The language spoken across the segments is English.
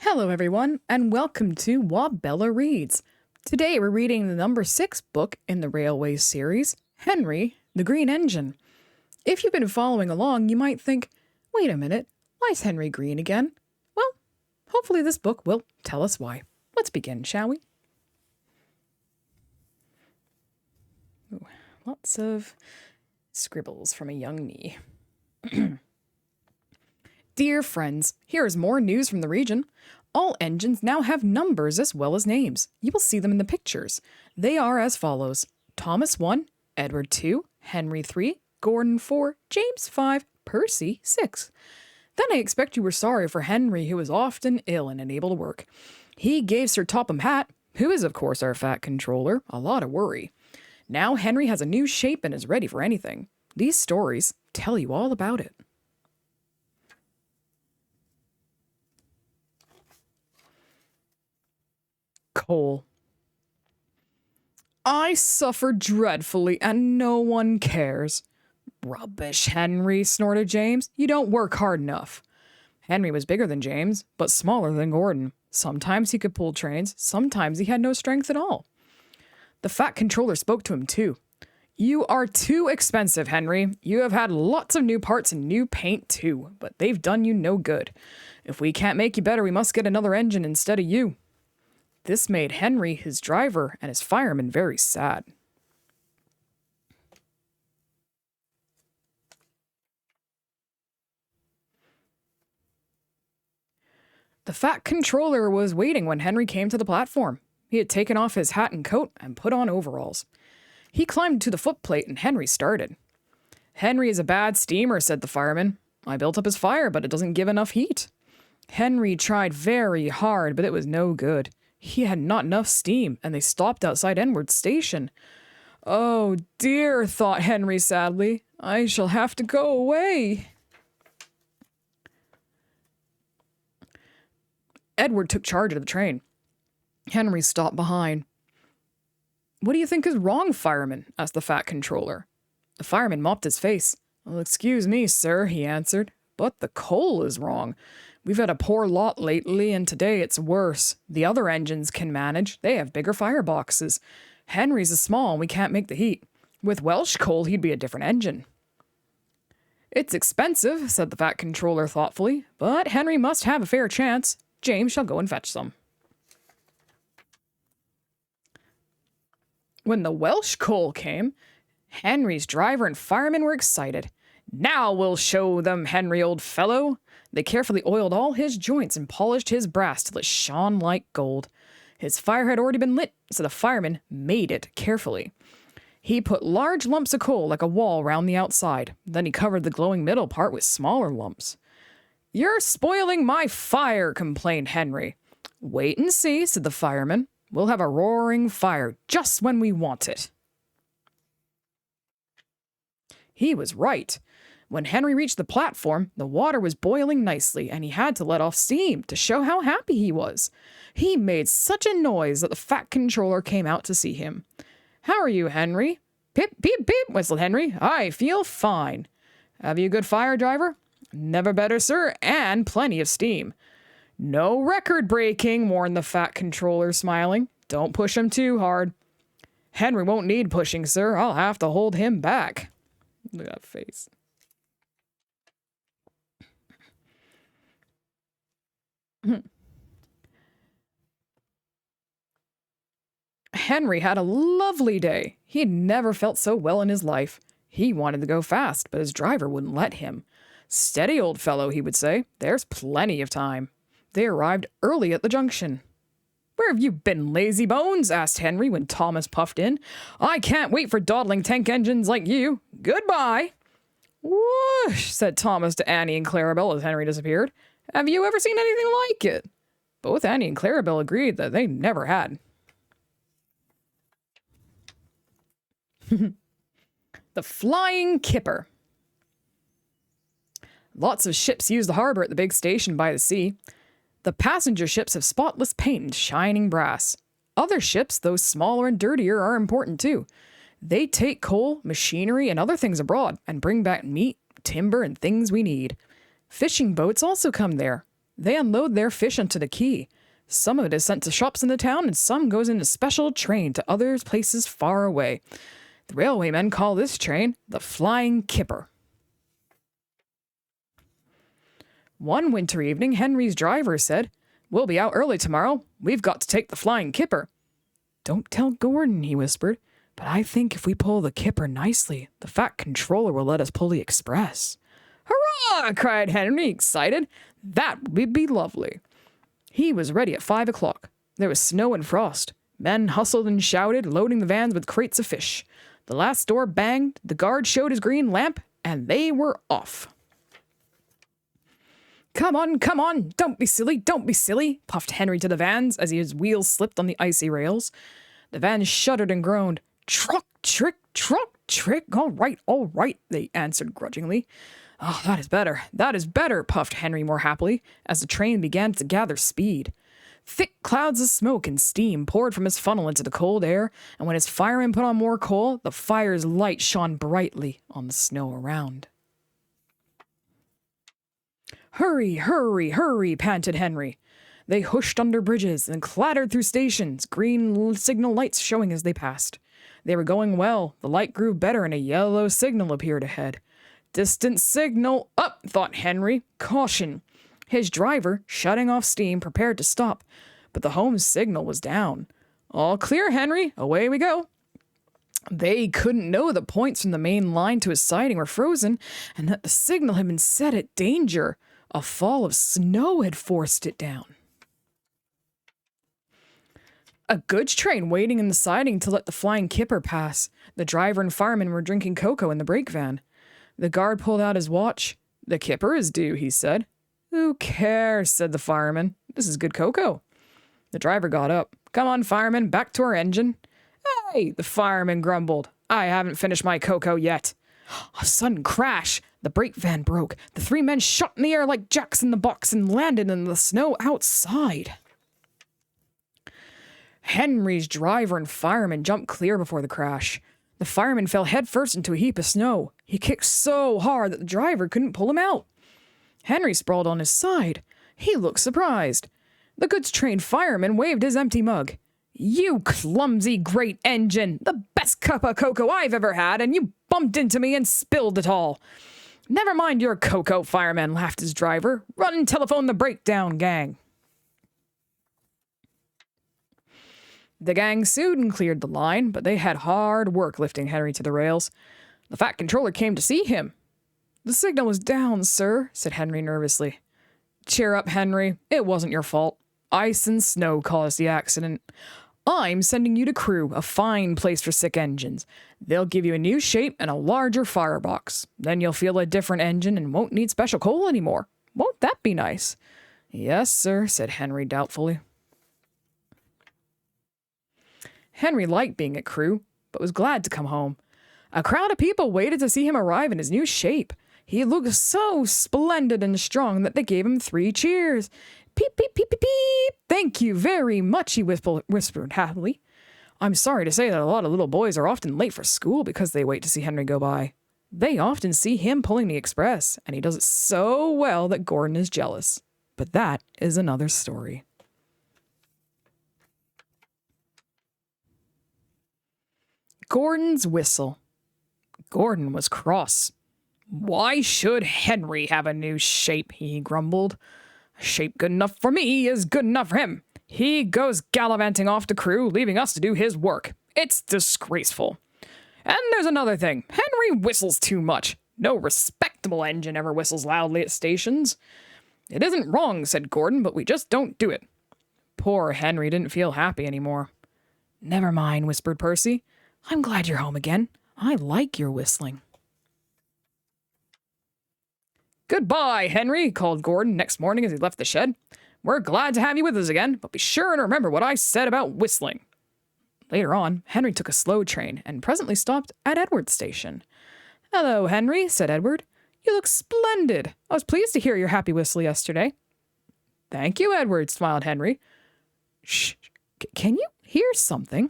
Hello everyone, and welcome to WahBella Reads. Today we're reading the number 6 book in the Railways series, Henry, the Green Engine. If you've been following along, you might think, wait a minute, why is Henry green again? Well, hopefully this book will tell us why. Let's begin, shall we? Ooh, lots of scribbles from a young me. Dear friends, here is more news from the region. All engines now have numbers as well as names. You will see them in the pictures. They are as follows: Thomas 1, Edward 2, Henry 3, Gordon 4, James 5, Percy 6. Then I expect you were sorry for Henry, who was often ill and unable to work. He gave Sir Topham Hatt, who is of course our fat controller, a lot of worry. Now Henry has a new shape and is ready for anything. These stories tell you all about it. Coal. I suffer dreadfully, and no one cares. Rubbish, Henry, snorted James. You don't work hard enough. Henry was bigger than James, but smaller than Gordon. Sometimes he could pull trains, sometimes he had no strength at all. The fat controller spoke to him too. You are too expensive, Henry. You have had lots of new parts and new paint too, but they've done you no good. If we can't make you better, we must get another engine instead of you. This made Henry, his driver, and his fireman very sad. The fat controller was waiting when Henry came to the platform. He had taken off his hat and coat and put on overalls. He climbed to the footplate and Henry started. Henry is a bad steamer, said the fireman. I built up his fire, but it doesn't give enough heat. Henry tried very hard, but it was no good. He had not enough steam, and they stopped outside Edward's station. Oh dear, thought Henry sadly. I shall have to go away. Edward took charge of the train. Henry stopped behind. What do you think is wrong, fireman? Asked the fat controller. The fireman mopped his face. Well, excuse me, sir, he answered, but the coal is wrong. We've had a poor lot lately, and today it's worse. The other engines can manage. They have bigger fireboxes. Henry's is small, and we can't make the heat. With Welsh coal, he'd be a different engine. It's expensive, said the fat controller thoughtfully, but Henry must have a fair chance. James shall go and fetch some. When the Welsh coal came, Henry's driver and fireman were excited. Now we'll show them, Henry, old fellow. They carefully oiled all his joints and polished his brass till it shone like gold. His fire had already been lit, so the fireman made it carefully. He put large lumps of coal like a wall round the outside. Then he covered the glowing middle part with smaller lumps. You're spoiling my fire, complained Henry. Wait and see, said the fireman. We'll have a roaring fire just when we want it. He was right. When Henry reached the platform, the water was boiling nicely, and he had to let off steam to show how happy he was. He made such a noise that the fat controller came out to see him. How are you, Henry? Pip, pip, pip, whistled Henry. I feel fine. Have you a good fire, driver? Never better, sir, and plenty of steam. No record breaking, warned the fat controller, smiling. Don't push him too hard. Henry won't need pushing, sir. I'll have to hold him back. Look at that face. Henry had a lovely day. He had never felt so well in his life. He wanted to go fast, but his driver wouldn't let him. Steady, old fellow, he would say. There's plenty of time. They arrived early at the junction. Where have you been, lazy bones? Asked Henry when Thomas puffed in. I can't wait for dawdling tank engines like you. Goodbye. Whoosh, said Thomas to Annie and Clarabelle as Henry disappeared. Have you ever seen anything like it? Both Annie and Clarabelle agreed that they never had. The Flying Kipper. Lots of ships use the harbor at the big station by the sea. The passenger ships have spotless paint and shining brass. Other ships, though smaller and dirtier, are important too. They take coal, machinery, and other things abroad and bring back meat, timber, and things we need. Fishing boats also come there. They unload their fish onto the quay. Some of it is sent to shops in the town, and some goes in a special train to other places far away. The railwaymen call this train the Flying Kipper. One winter evening, Henry's driver said, "We'll be out early tomorrow. We've got to take the Flying Kipper." "Don't tell Gordon," he whispered, "but I think if we pull the Kipper nicely, the fat controller will let us pull the express." "Hurrah!" cried Henry, excited. "That would be lovely." He was ready at 5 o'clock. There was snow and frost. Men hustled and shouted, loading the vans with crates of fish. The last door banged, the guard showed his green lamp, and they were off. Come on, don't be silly, puffed Henry to the vans as his wheels slipped on the icy rails. The vans shuddered and groaned. Truck, trick, all right, they answered grudgingly. "Oh, that is better, puffed Henry more happily, as the train began to gather speed. Thick clouds of smoke and steam poured from his funnel into the cold air, and when his fireman put on more coal, the fire's light shone brightly on the snow around. Hurry, panted Henry. They hushed under bridges and clattered through stations, green signal lights showing as they passed. They were going well. The light grew better and a yellow signal appeared ahead. Distant signal up, thought Henry. Caution. His driver, shutting off steam, prepared to stop, but the home signal was down. All clear, Henry. Away we go. They couldn't know the points from the main line to his siding were frozen, and that the signal had been set at danger. A fall of snow had forced it down. A goods train waiting in the siding to let the Flying Kipper pass. The driver and fireman were drinking cocoa in the brake van. The guard pulled out his watch. "The Kipper is due," he said. "Who cares?" said the fireman. "This is good cocoa." The driver got up. "Come on, fireman, back to our engine." "Hey," the fireman grumbled. "I haven't finished my cocoa yet." A sudden crash. The brake van broke. The three men shot in the air like jacks in the box and landed in the snow outside. Henry's driver and fireman jumped clear before the crash. The fireman fell headfirst into a heap of snow. He kicked so hard that the driver couldn't pull him out. Henry sprawled on his side. He looked surprised. The goods train fireman waved his empty mug. "You clumsy great engine! The best cup of cocoa I've ever had, and you bumped into me and spilled it all." "Never mind your cocoa, fireman," laughed his driver. "Run and telephone the breakdown gang." The gang sued and cleared the line, but they had hard work lifting Henry to the rails. The fat controller came to see him. "The signal was down, sir," said Henry nervously. "Cheer up, Henry. It wasn't your fault. Ice and snow caused the accident. I'm sending you to Crewe, a fine place for sick engines. They'll give you a new shape and a larger firebox. Then you'll feel a different engine and won't need special coal anymore. Won't that be nice?" "Yes, sir," said Henry doubtfully. Henry liked being at Crewe, but was glad to come home. A crowd of people waited to see him arrive in his new shape. He looked so splendid and strong that they gave him 3 cheers. "Peep, peep, peep, peep, peep. Thank you very much," he whispered happily. "I'm sorry to say that a lot of little boys are often late for school because they wait to see Henry go by. They often see him pulling the express, and he does it so well that Gordon is jealous. But that is another story." Gordon's whistle. Gordon was cross. "Why should Henry have a new shape?" he grumbled. "A shape good enough for me is good enough for him. He goes gallivanting off to Crewe, leaving us to do his work. It's disgraceful. And there's another thing. Henry whistles too much. No respectable engine ever whistles loudly at stations." "It isn't wrong," said Gordon, "but we just don't do it." Poor Henry didn't feel happy anymore. "Never mind," whispered Percy. "I'm glad you're home again. I like your whistling." "Goodbye, Henry," called Gordon next morning as he left the shed. "We're glad to have you with us again, but be sure and remember what I said about whistling." Later on, Henry took a slow train and presently stopped at Edward's station. "Hello, Henry," said Edward. "You look splendid. I was pleased to hear your happy whistle yesterday." "Thank you, Edward," smiled Henry. "Shh, can you hear something?"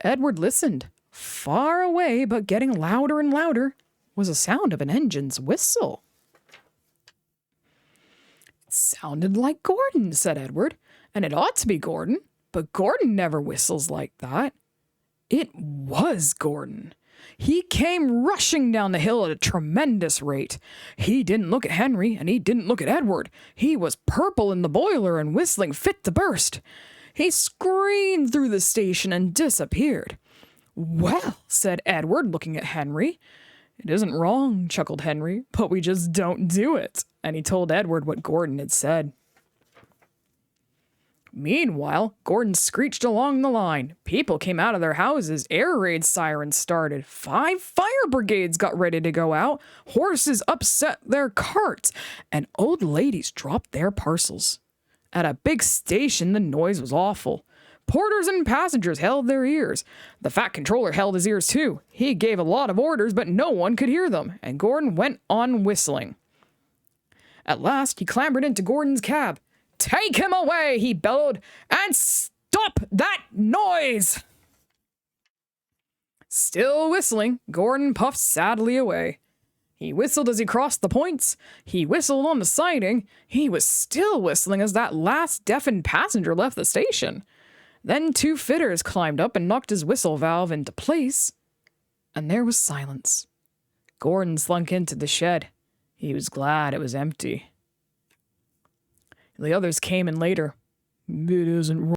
Edward listened. Far away, but getting louder and louder, was the sound of an engine's whistle. Sounded like Gordon, said Edward, and it ought to be Gordon, but Gordon never whistles like that. It was Gordon. He came rushing down the hill at a tremendous rate. He didn't look at Henry, and he didn't look at Edward. He was purple in the boiler and whistling fit to burst. He screamed through the station and disappeared. Well, said Edward, looking at Henry. It isn't wrong, chuckled Henry, but we just don't do it. And he told Edward what Gordon had said. Meanwhile, Gordon screeched along the line. People came out of their houses. Air raid sirens started. 5 fire brigades got ready to go out. Horses upset their carts. And old ladies dropped their parcels. At a big station, the noise was awful. Porters and passengers held their ears. The fat controller held his ears too. He gave a lot of orders, but no one could hear them, and Gordon went on whistling. At last, he clambered into Gordon's cab. "Take him away," he bellowed, "and stop that noise!" Still whistling, Gordon puffed sadly away. He whistled as he crossed the points. He whistled on the siding. He was still whistling as that last deafened passenger left the station. Then 2 fitters climbed up and knocked his whistle valve into place. And there was silence. Gordon slunk into the shed. He was glad it was empty. The others came in later. "It isn't